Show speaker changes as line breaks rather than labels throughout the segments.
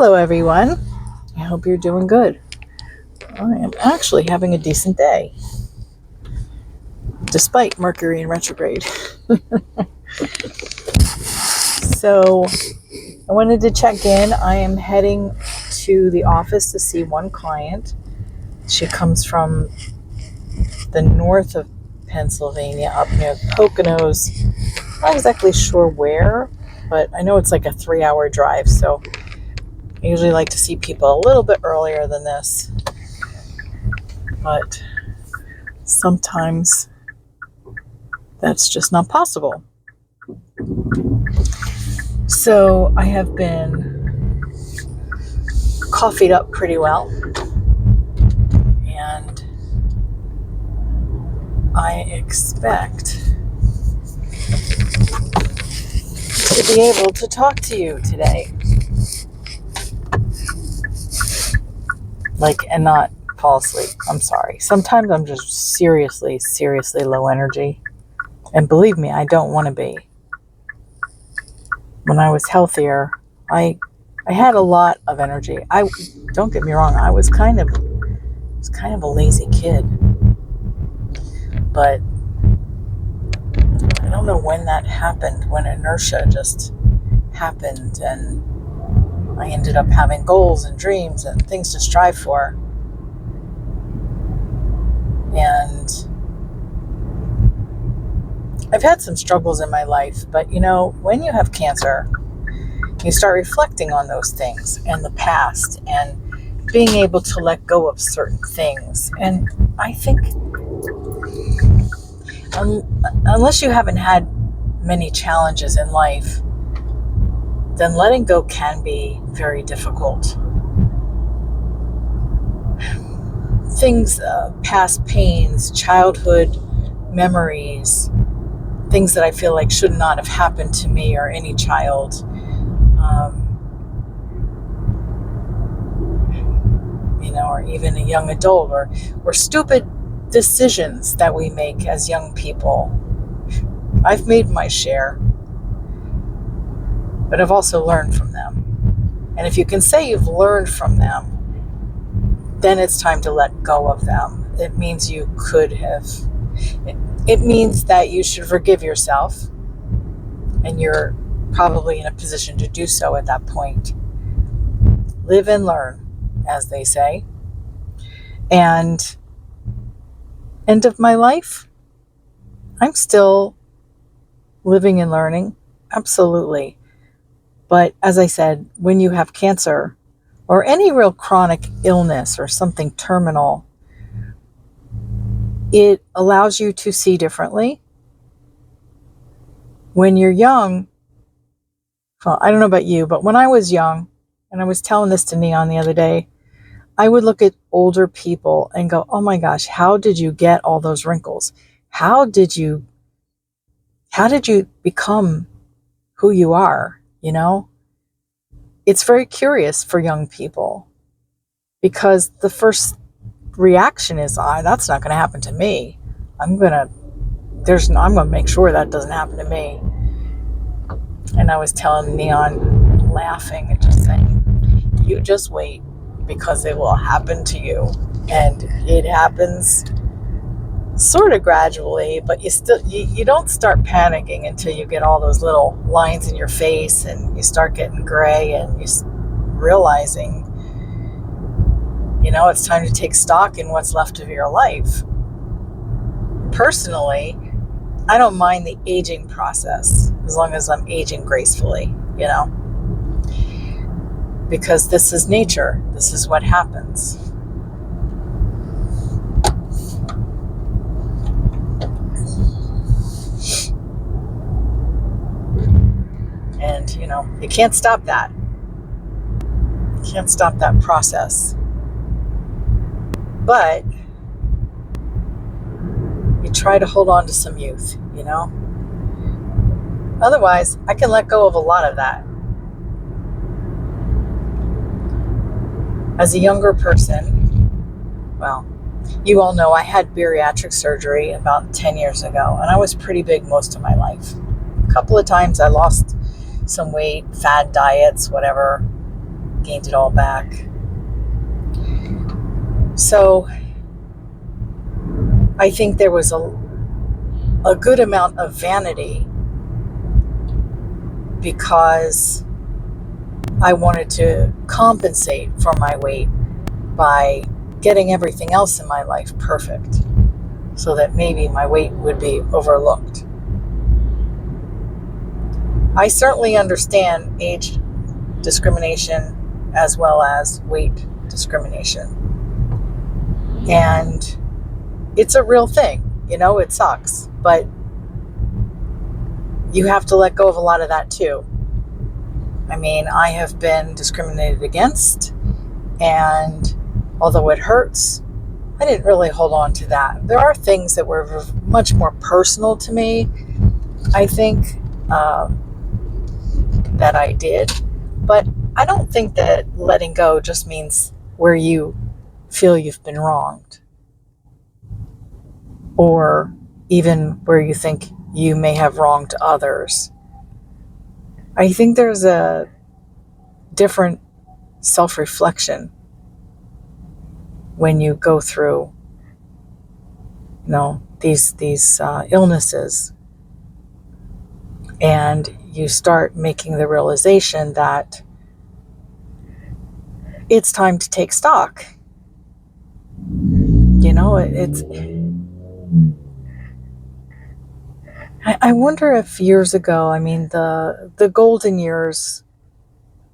Hello everyone, I hope you're doing good. I am actually having a decent day, despite Mercury in retrograde. So, I wanted to check in. I am heading to the office to see one client. She comes from the north of Pennsylvania, up near Poconos. Not exactly sure where, but I know it's like a 3-hour drive, so I usually like to see people a little bit earlier than this, but sometimes that's just not possible. So I have been coffeeed up pretty well, and I expect to be able to talk to you today. And not fall asleep. I'm sorry. Sometimes I'm just seriously low energy. And believe me, I don't want to be. When I was healthier, I had a lot of energy. Don't get me wrong, I was kind of a lazy kid. But I don't know when that happened, when inertia just happened and I ended up having goals and dreams and things to strive for. And I've had some struggles in my life, but when you have cancer, you start reflecting on those things and the past and being able to let go of certain things. And I think unless you haven't had many challenges in life, then letting go can be very difficult. Things, past pains, childhood memories, things that I feel like should not have happened to me or any child. Or even a young adult, or stupid decisions that we make as young people. I've made my share, but I've also learned from them. And if you can say you've learned from them, then it's time to let go of them. It means you could have. It means that you should forgive yourself, and you're probably in a position to do so at that point. Live and learn, as they say. And end of my life, I'm still living and learning, absolutely. But as I said, when you have cancer or any real chronic illness or something terminal, it allows you to see differently. When you're young, well, I don't know about you, but when I was young, and I was telling this to Neon the other day, I would look at older people and go, oh my gosh, how did you get all those wrinkles? How did you become who you are? It's very curious for young people, because the first reaction is, that's not going to happen to me. I'm going to make sure that doesn't happen to me. And I was telling Neon, laughing and just saying, you just wait, because it will happen to you. And it happens sort of gradually, but you don't start panicking until you get all those little lines in your face and you start getting gray and you realizing, it's time to take stock in what's left of your life. Personally, I don't mind the aging process as long as I'm aging gracefully, because this is nature. This is what happens. And, you can't stop that. You can't stop that process. But you try to hold on to some youth, Otherwise, I can let go of a lot of that. As a younger person, well, you all know I had bariatric surgery about 10 years ago, and I was pretty big most of my life. A couple of times I lost some weight, fad diets, whatever. gained it all back. So I think there was a good amount of vanity because I wanted to compensate for my weight by getting everything else in my life perfect so that maybe my weight would be overlooked. I certainly understand age discrimination as well as weight discrimination. And it's a real thing, it sucks, but you have to let go of a lot of that too. I mean, I have been discriminated against, and although it hurts, I didn't really hold on to that. There are things that were much more personal to me, I think, that I did. But I don't think that letting go just means where you feel you've been wronged, or even where you think you may have wronged others. I think there's a different self-reflection when you go through, these illnesses, and you start making the realization that it's time to take stock. I wonder if years ago, the golden years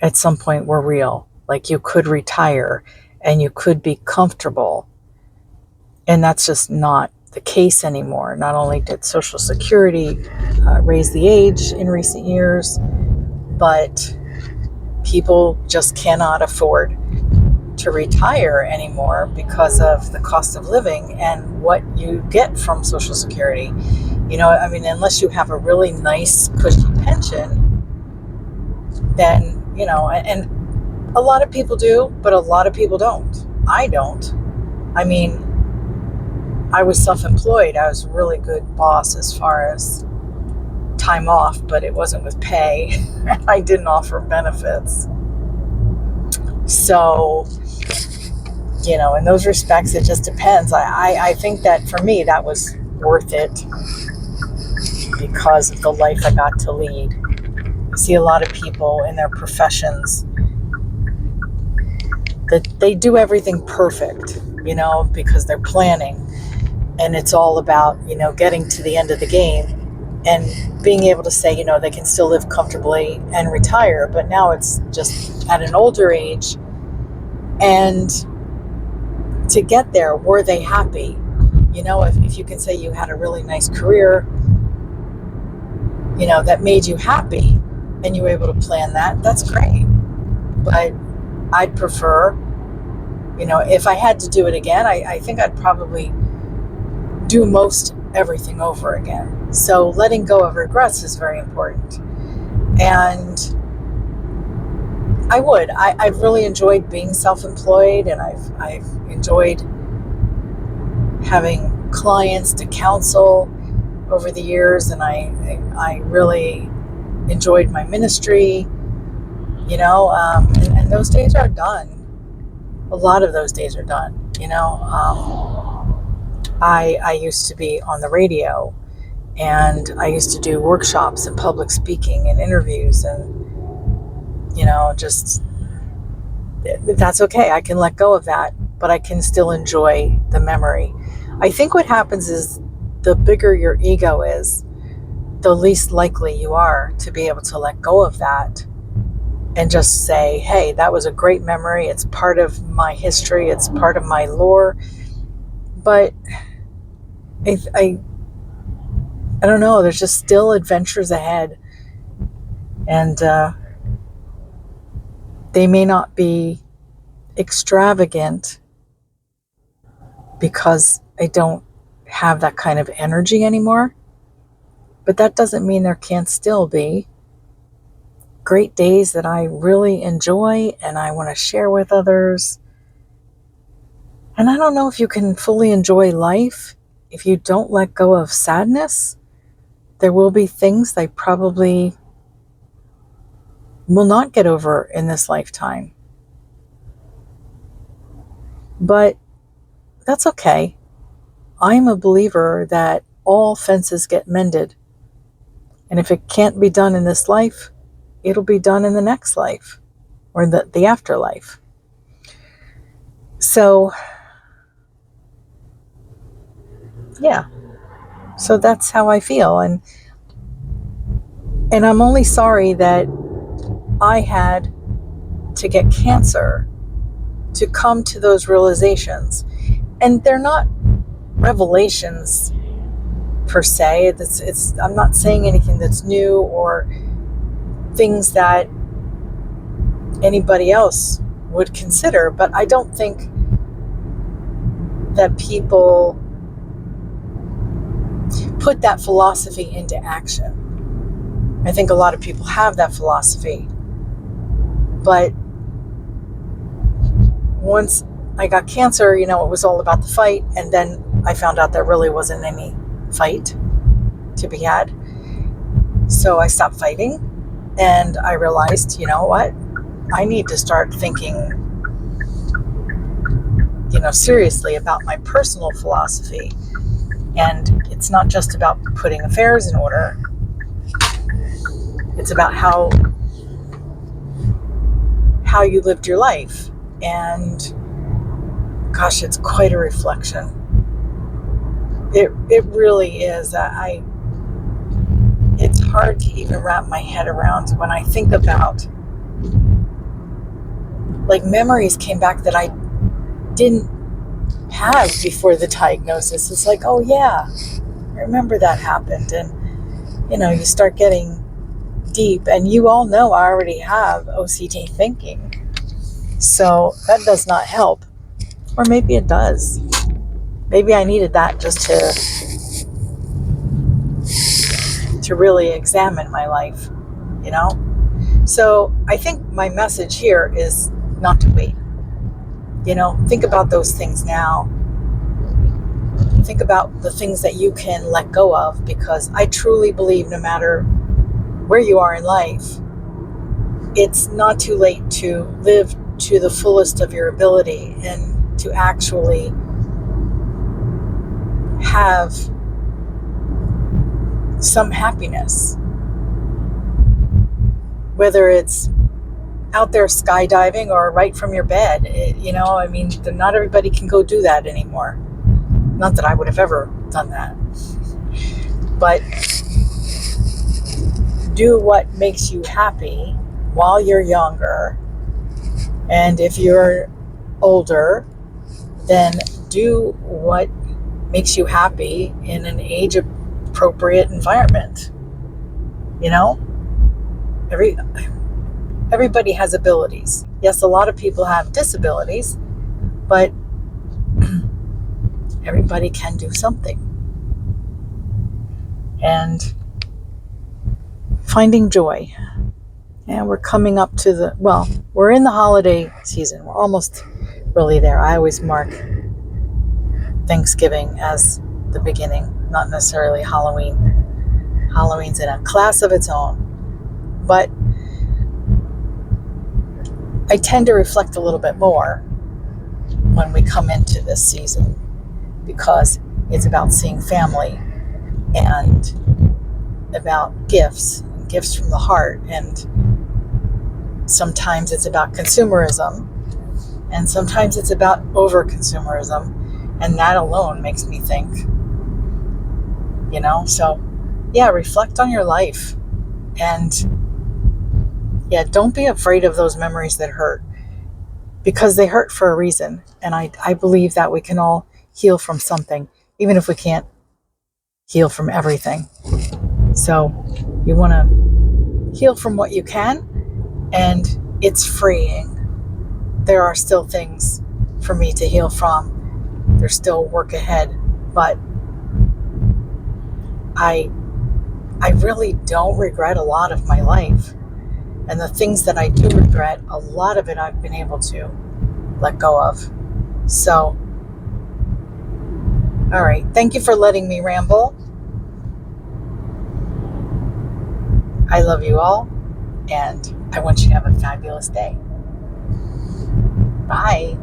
at some point were real. Like you could retire and you could be comfortable. And that's just not the case anymore. Not only did Social Security raise the age in recent years, but people just cannot afford to retire anymore because of the cost of living and what you get from Social Security. Unless you have a really nice, cushy pension, then, and a lot of people do, but a lot of people don't. I don't. I was self-employed. I was a really good boss as far as time off, but it wasn't with pay. I didn't offer benefits. So, in those respects, it just depends. I think that for me, that was worth it because of the life I got to lead. I see a lot of people in their professions that they do everything perfect, because they're planning. And it's all about, getting to the end of the game and being able to say, they can still live comfortably and retire. But now it's just at an older age. And to get there, were they happy? If you can say you had a really nice career, that made you happy and you were able to plan that, that's great. But I'd prefer, if I had to do it again, I think I'd probably do most everything over again. So letting go of regrets is very important. And I've really enjoyed being self-employed, and I've enjoyed having clients to counsel over the years, and I really enjoyed my ministry, and those days are done. A lot of those days are done, I used to be on the radio, and I used to do workshops and public speaking and interviews, and just that's okay. I can let go of that, but I can still enjoy the memory. I think what happens is the bigger your ego is, the least likely you are to be able to let go of that and just say, hey, that was a great memory. It's part of my history. It's part of my lore. But I don't know. There's just still adventures ahead. And they may not be extravagant because I don't have that kind of energy anymore. But that doesn't mean there can't still be great days that I really enjoy and I want to share with others. And I don't know if you can fully enjoy life if you don't let go of sadness. There will be things they probably will not get over in this lifetime. But that's okay. I'm a believer that all fences get mended. And if it can't be done in this life, it'll be done in the next life or the afterlife. So, yeah. So that's how I feel. And I'm only sorry that I had to get cancer to come to those realizations. And they're not revelations per se. I'm not saying anything that's new or things that anybody else would consider, but I don't think that people put that philosophy into action. I think a lot of people have that philosophy, but once I got cancer, it was all about the fight, and then I found out there really wasn't any fight to be had. So I stopped fighting, and I realized, you know what? I need to start thinking, seriously about my personal philosophy. And it's not just about putting affairs in order. It's about how you lived your life. And gosh, it's quite a reflection. It really is. It's hard to even wrap my head around when I think about, like, memories came back that I didn't have before the diagnosis. It's like, oh yeah, I remember that happened. And you start getting deep, and you all know I already have OCD thinking, so that does not help. Or maybe it does. Maybe I needed that just to really examine my life, So I think my message here is not to wait. Think about those things now. Think about the things that you can let go of, because I truly believe no matter where you are in life, it's not too late to live to the fullest of your ability and to actually have some happiness. Whether it's out there skydiving or right from your bed, not everybody can go do that anymore. Not that I would have ever done that. But do what makes you happy while you're younger. And if you're older, then do what makes you happy in an age-appropriate environment. Everybody has abilities. Yes, a lot of people have disabilities, but everybody can do something. And finding joy. And we're coming up to we're in the holiday season. We're almost really there. I always mark Thanksgiving as the beginning, not necessarily Halloween. Halloween's in a class of its own. But I tend to reflect a little bit more when we come into this season, because it's about seeing family and about gifts from the heart. And sometimes it's about consumerism, and sometimes it's about over-consumerism, and that alone makes me think, so yeah, reflect on your life. And yeah, don't be afraid of those memories that hurt, because they hurt for a reason. And I believe that we can all heal from something, even if we can't heal from everything. So you want to heal from what you can, and it's freeing. There are still things for me to heal from. There's still work ahead, but I really don't regret a lot of my life. And the things that I do regret, a lot of it I've been able to let go of. So, all right. Thank you for letting me ramble. I love you all, and I want you to have a fabulous day. Bye.